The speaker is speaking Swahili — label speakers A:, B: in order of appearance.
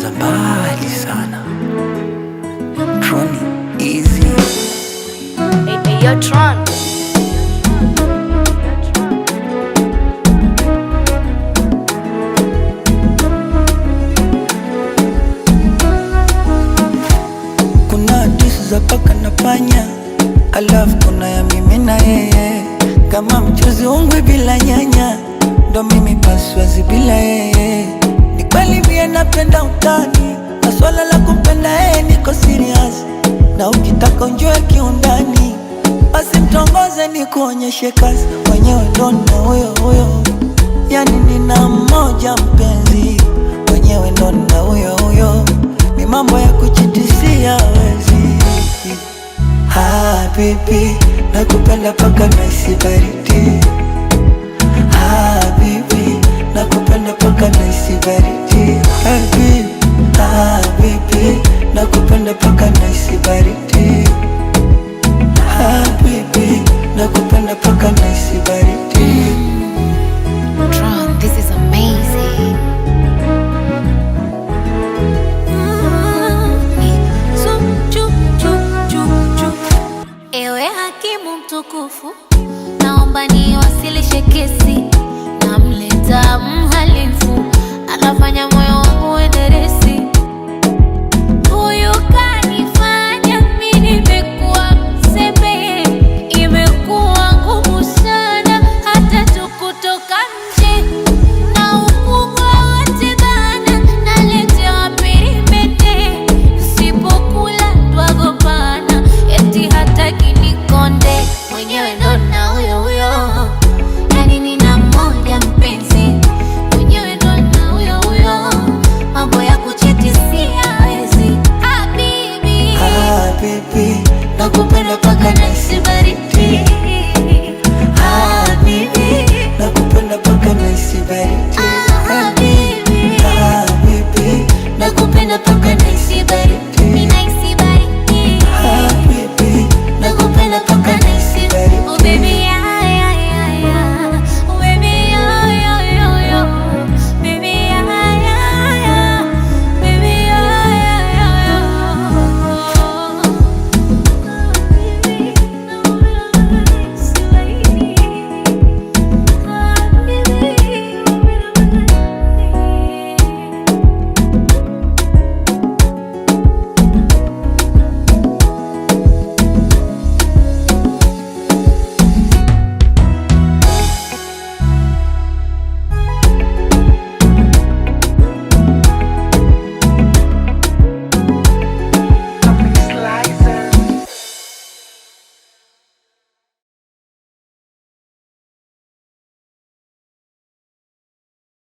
A: za mbali sana. Tron easy.
B: Hey, yo, Tron.
A: Kuna hadithi za paka na panya, alafu kuna ya mimi na yeye. Kama mchuzi ungwe bila nyanya, ndo mimi paswazi bila yeye. Ni kweli mie napenda utani, na swala la kumpenda yeye niko serious. Na ukitaka unjue kiundani, basi mtongoze ni kuonyeshe kazi. Mwenyewe ndo na huyo, yani nina mmoja mpenzi. Mwenyewe ndo na huyo, ni mambo ya kuchitisia wezi. Habibi, nakupenda paka naisi baridi. Habibi, nakupenda paka naisi baridi. Habibi, nakupenda paka naisi baridi. Habibi, nakupenda paka naisi baridi.
B: Tron, this is amazing. Ewe hakimu mtukufu, naomba niwasilishe kesi